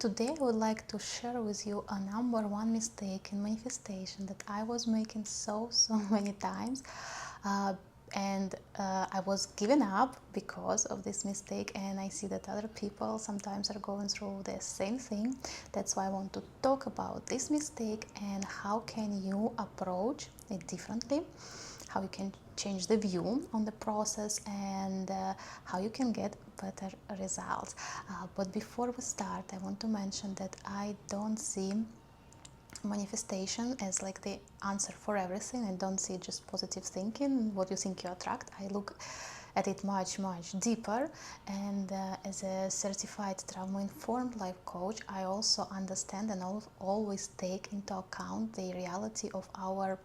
Today I would like to share with you a number one mistake in manifestation that I was making so many times, and I was giving up because of this mistake, and I see that other people sometimes are going through the same thing. That's why I want to talk about this mistake and how can you approach it differently, how you can change the view on the process, and how you can get better results. But before we start, I want to mention that I don't see manifestation as like the answer for everything. I don't see just positive thinking, what you think you attract. I look at it much deeper, and as a certified trauma-informed life coach, I also understand and always take into account the reality of our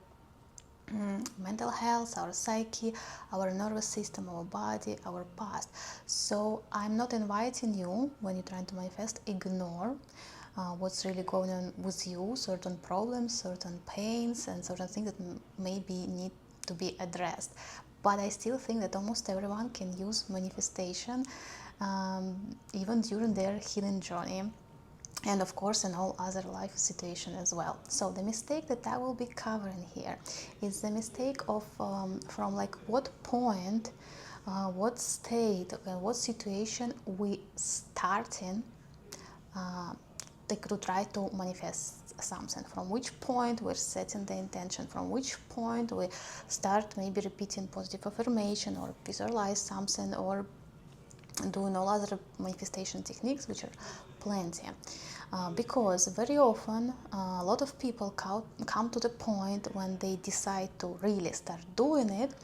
mental health, our psyche, our nervous system, our body, our past. So I'm not inviting you, when you're trying to manifest, ignore what's really going on with you, certain problems, certain pains, and certain things that maybe need to be addressed. But I still think that almost everyone can use manifestation, even during their healing journey, and of course in all other life situations as well. So the mistake that I will be covering here is the mistake of from like what point, what state, what situation we starting to try to manifest something, from which point we're setting the intention, from which point we start maybe repeating positive affirmation or visualize something or doing all other manifestation techniques, which are plenty. Because very often a lot of people come to the point when they decide to really start doing it.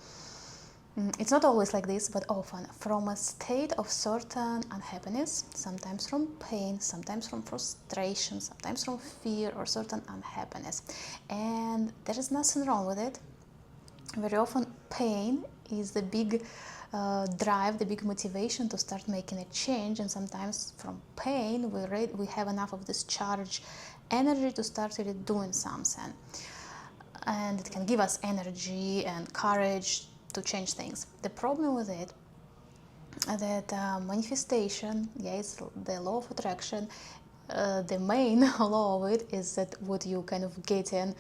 It's not always like this, but often from a state of certain unhappiness, sometimes from pain, sometimes from frustration, sometimes from fear or certain unhappiness. And there is nothing wrong with it. Very often pain is the big drive, the big motivation to start making a change, and sometimes from pain we have enough of this charged energy to start really doing something, and it can give us energy and courage to change things. The problem with it that manifestation, yes, the law of attraction, the main law of it is that what you kind of get in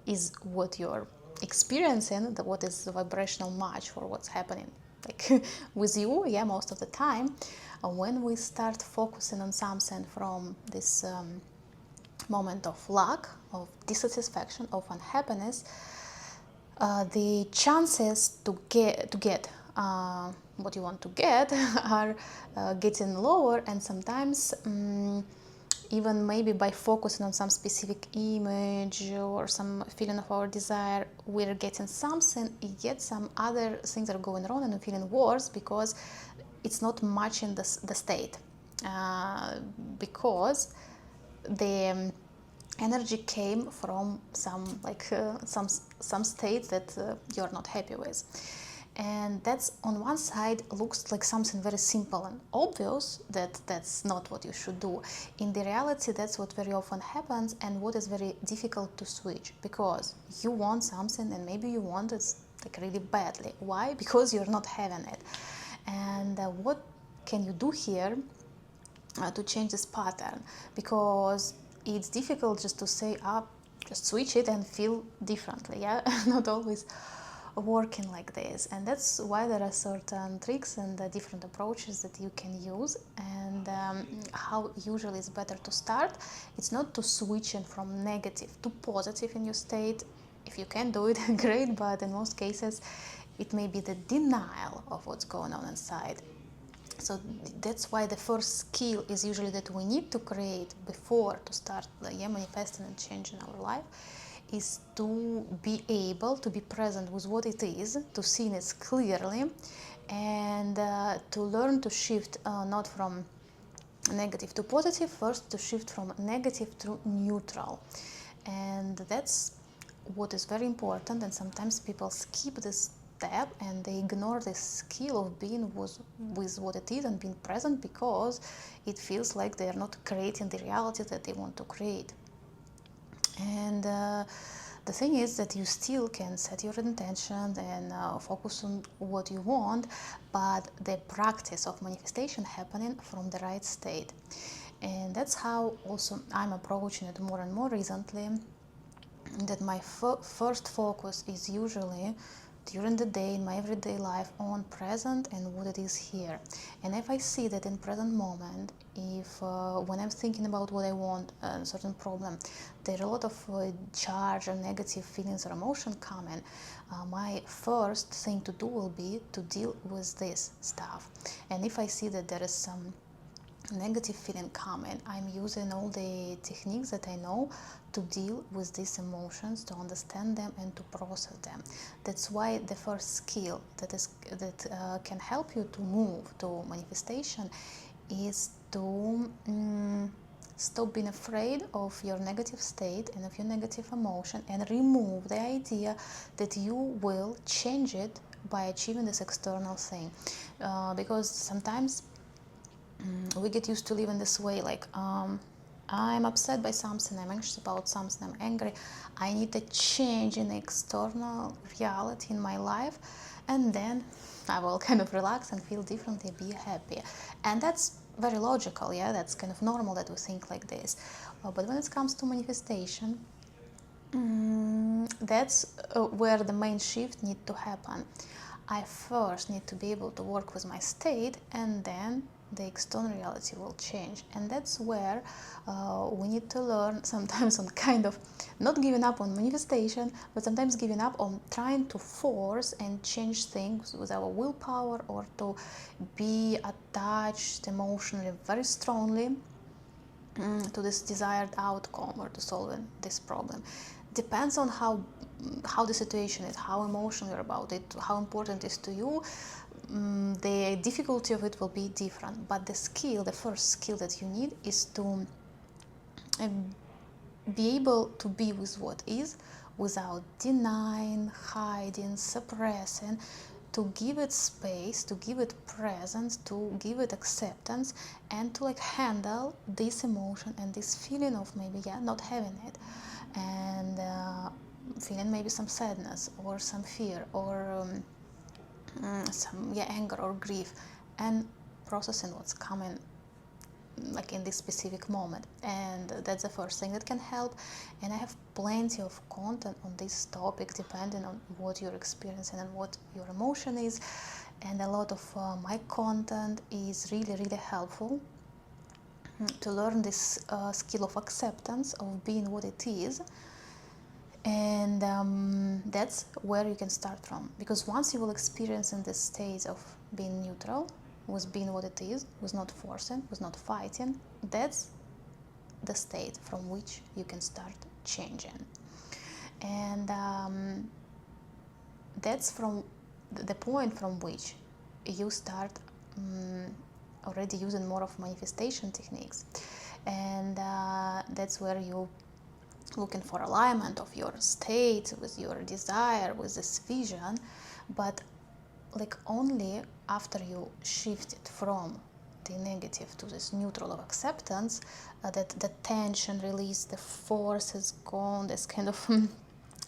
is what you're experiencing, what is the vibrational match for what's happening like with you. Yeah, most of the time when we start focusing on something from this moment of lack, of dissatisfaction, of unhappiness, the chances to get what you want to get are getting lower, and sometimes even maybe by focusing on some specific image or some feeling of our desire, we're getting something, yet some other things are going wrong and we're feeling worse because it's not matching the state, because the energy came from some some state that you're not happy with. And that's on one side looks like something very simple and obvious, that that's not what you should do. In the reality, that's what very often happens, and what is very difficult to switch, because you want something and maybe you want it like really badly. Why? Because you're not having it. And what can you do here to change this pattern? Because it's difficult just to say just switch it and feel differently. Yeah, not always working like this, and that's why there are certain tricks and different approaches that you can use. And how usually it's better to start, it's not to switch in from negative to positive in your state. If you can do it, great, but in most cases it may be the denial of what's going on inside. So that's why the first skill is usually that we need to create before to start manifesting and changing our life, is to be able to be present with what it is, to see it clearly, and to learn to shift not from negative to positive, first to shift from negative to neutral. And that's what is very important, and sometimes people skip this step and they ignore the skill of being with what it is and being present, because it feels like they are not creating the reality that they want to create. And the thing is that you still can set your intention and focus on what you want, but the practice of manifestation happening from the right state. And that's how also I'm approaching it more and more recently, that my first focus is usually during the day in my everyday life on present and what it is here. And if I see that in present moment, if when I'm thinking about what I want, a certain problem, there are a lot of charge or negative feelings or emotion coming, my first thing to do will be to deal with this stuff. And if I see that there is some negative feeling coming, I'm using all the techniques that I know to deal with these emotions, to understand them and to process them. That's why the first skill that can help you to move to manifestation is to stop being afraid of your negative state and of your negative emotion, and remove the idea that you will change it by achieving this external thing. Because sometimes we get used to living this way, like I'm upset by something, I'm anxious about something, I'm angry, I need a change in the external reality in my life, and then I will kind of relax and feel differently, be happy. And that's very logical, yeah, that's kind of normal that we think like this. But when it comes to manifestation, that's where the main shift need to happen. I first need to be able to work with my state, and then the external reality will change. And that's where we need to learn sometimes on kind of not giving up on manifestation, but sometimes giving up on trying to force and change things with our willpower, or to be attached emotionally very strongly to this desired outcome or to solving this problem. Depends on how the situation is, how emotional you're about it, how important it is to you. The difficulty of it will be different, but the first skill that you need is to be able to be with what is, without denying, hiding, suppressing, to give it space, to give it presence, to give it acceptance, and to like handle this emotion and this feeling of maybe not having it, and feeling maybe some sadness or some fear or some anger or grief, and processing what's coming like in this specific moment. And that's the first thing that can help. And I have plenty of content on this topic depending on what you're experiencing and what your emotion is, and a lot of my content is really helpful to learn this skill of acceptance of being what it is. And that's where you can start from, because once you will experience in this state of being neutral, with being what it is, with not forcing, with not fighting, that's the state from which you can start changing. And that's from the point from which you start already using more of manifestation techniques. And that's where you looking for alignment of your state with your desire, with this vision. But like only after you shift it from the negative to this neutral of acceptance, that the tension release, the force is gone, this kind of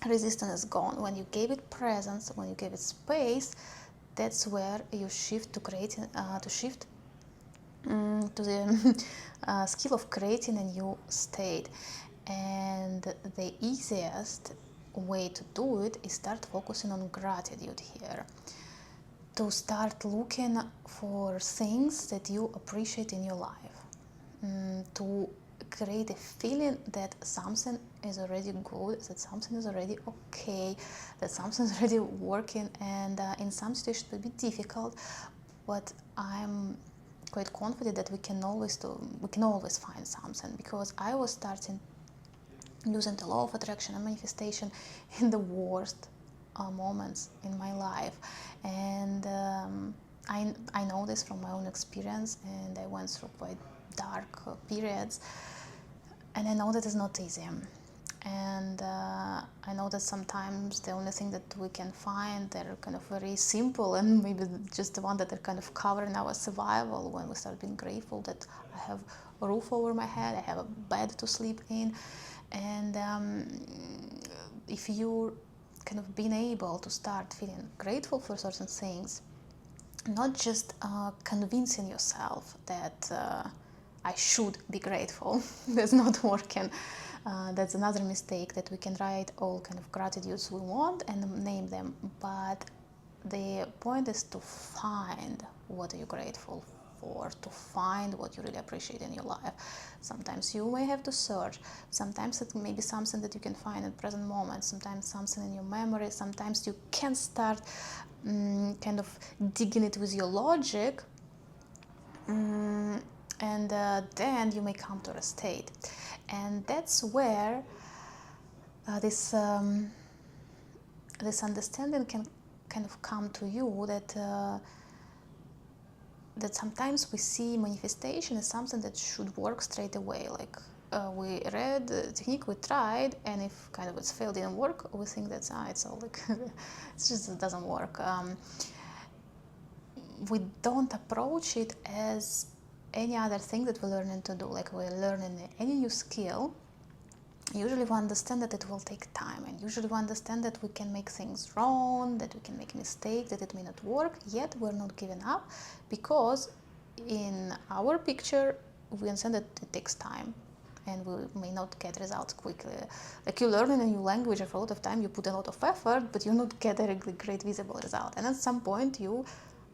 resistance is gone. When you gave it presence, when you gave it space, that's where you shift to creating, to shift to the skill of creating a new state. And the easiest way to do it is start focusing on gratitude here, to start looking for things that you appreciate in your life, to create a feeling that something is already good, that something is already okay, that something is already working. And in some situations it will be difficult, but I'm quite confident that we can always find something, because I was starting using the law of attraction and manifestation in the worst moments in my life. And I know this from my own experience, and I went through quite dark periods, and I know that it's not easy. And I know that sometimes the only thing that we can find, they're kind of very simple, and maybe just the one that are kind of covering our survival, when we start being grateful that I have a roof over my head, I have a bed to sleep in. And if you're kind of being able to start feeling grateful for certain things, not just convincing yourself that I should be grateful. That's not working. That's another mistake, that we can write all kind of gratitudes we want and name them, but the point is to find what are you grateful for, to find what you really appreciate in your life. Sometimes you may have to search, sometimes it may be something that you can find at present moment, sometimes something in your memory, sometimes you can start kind of digging it with your logic, and then you may come to a state. And that's where this understanding can kind of come to you, that sometimes we see manifestation as something that should work straight away. Like we read the technique, we tried, and if kind of it's failed, didn't work, we think that's it's all like it just doesn't work. We don't approach it as any other thing that we're learning to do. Like we're learning any new skill, usually we understand that it will take time, and usually we understand that we can make things wrong, that we can make mistakes, that it may not work, yet we're not giving up, because in our picture we understand that it takes time and we may not get results quickly. Like you learn in a new language, for a lot of time you put a lot of effort, but you not get a great visible result, and at some point you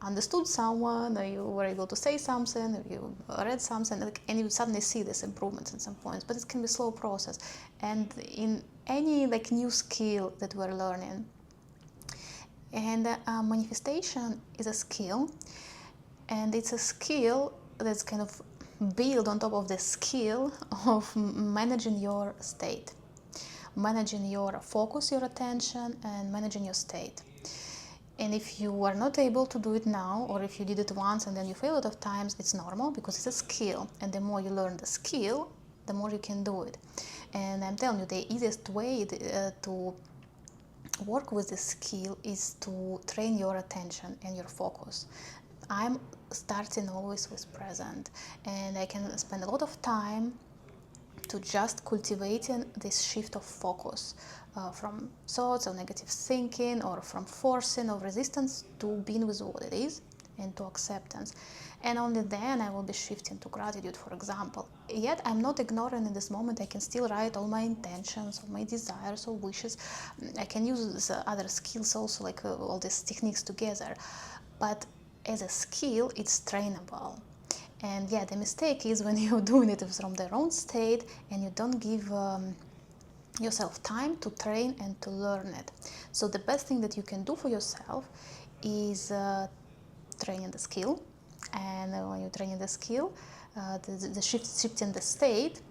understood someone, or you were able to say something, or you read something, and you suddenly see this improvement in some points. But it can be a slow process. And in any like new skill that we're learning, and manifestation is a skill, and it's a skill that's kind of built on top of the skill of managing your state, managing your focus, your attention, and managing your state. And if you are not able to do it now, or if you did it once and then you fail a lot of times, it's normal, because it's a skill. And the more you learn the skill, the more you can do it. And I'm telling you, the easiest way to work with this skill is to train your attention and your focus. I'm starting always with present, and I can spend a lot of time to just cultivating this shift of focus from thoughts or negative thinking, or from forcing or resistance, to being with what it is and to acceptance. And only then I will be shifting to gratitude, for example. Yet I'm not ignoring in this moment. I can still write all my intentions, all my desires or wishes. I can use other skills also, like all these techniques together. But as a skill, it's trainable. And yeah, the mistake is when you're doing it from the wrong state and you don't give yourself time to train and to learn it. So the best thing that you can do for yourself is training the skill. And when you're training the skill, the shifting the state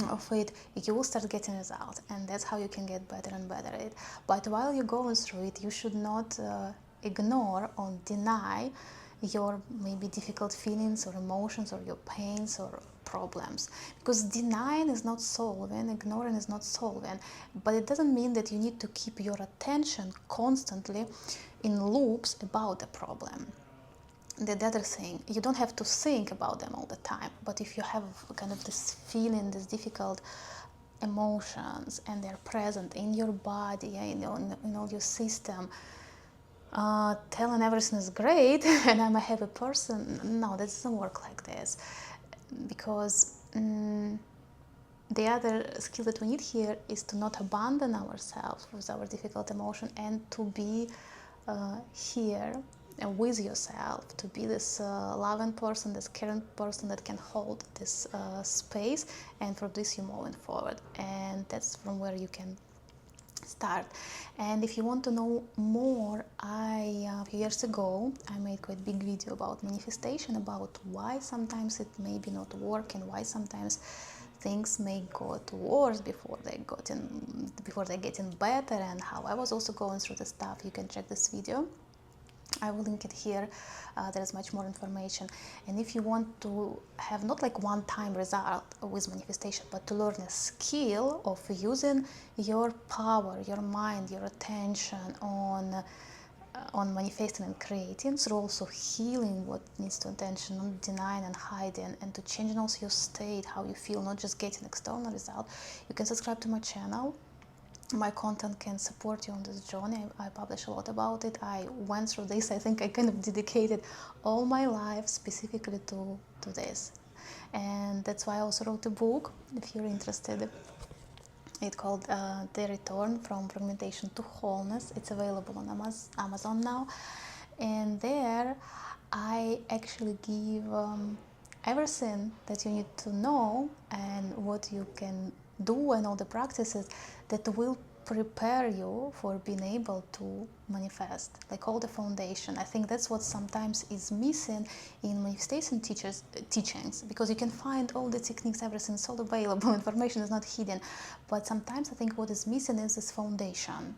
of it, you will start getting results, and that's how you can get better and better at it. But while you're going through it, you should not ignore or deny your maybe difficult feelings or emotions or your pains or problems, because denying is not solving, ignoring is not solving. But it doesn't mean that you need to keep your attention constantly in loops about the problem. The other thing, you don't have to think about them all the time, but if you have kind of this feeling, this difficult emotions, and they're present in your body, in all your system, telling everything is great and I'm a happy person, no, that doesn't work like this. Because the other skill that we need here is to not abandon ourselves with our difficult emotion, and to be here with yourself, to be this loving person, this caring person that can hold this space, and for this you're moving forward. And that's from where you can start. And if you want to know more, a few years ago I made quite a big video about manifestation, about why sometimes it may be not work, and why sometimes things may go worse before they're getting better, and how I was also going through the stuff. You can check this video, I will link it here. There is much more information. And if you want to have not like one-time result with manifestation, but to learn a skill of using your power, your mind, your attention on manifesting and creating, through also healing what needs to attention, not denying and hiding, and to changing also your state, how you feel, not just getting external result, you can subscribe to my channel. My content can support you on this journey. I publish a lot about it. I went through this. I think I kind of dedicated all my life specifically to this. and that's why I also wrote a book, if you're interested. It's called The Return from Fragmentation to Wholeness. It's available on Amazon now, and there I actually give everything that you need to know and what you can do and all the practices that will prepare you for being able to manifest, like all the foundation. I think that's what sometimes is missing in manifestation teachings, because you can find all the techniques, everything is all available, information is not hidden, but sometimes I think what is missing is this foundation.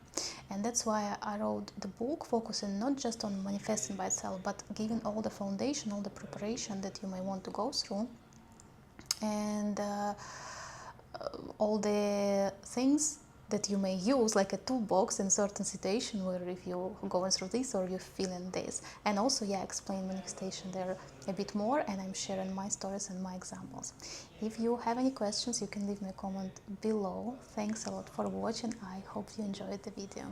And that's why I wrote the book, focusing not just on manifesting by itself, but giving all the foundation, all the preparation that you may want to go through, and all the things that you may use, like a toolbox in certain situation where if you're going through this or you're feeling this. And also, yeah, explain manifestation there a bit more, and I'm sharing my stories and my examples. If you have any questions, you can leave me a comment below. Thanks a lot for watching. I hope you enjoyed the video.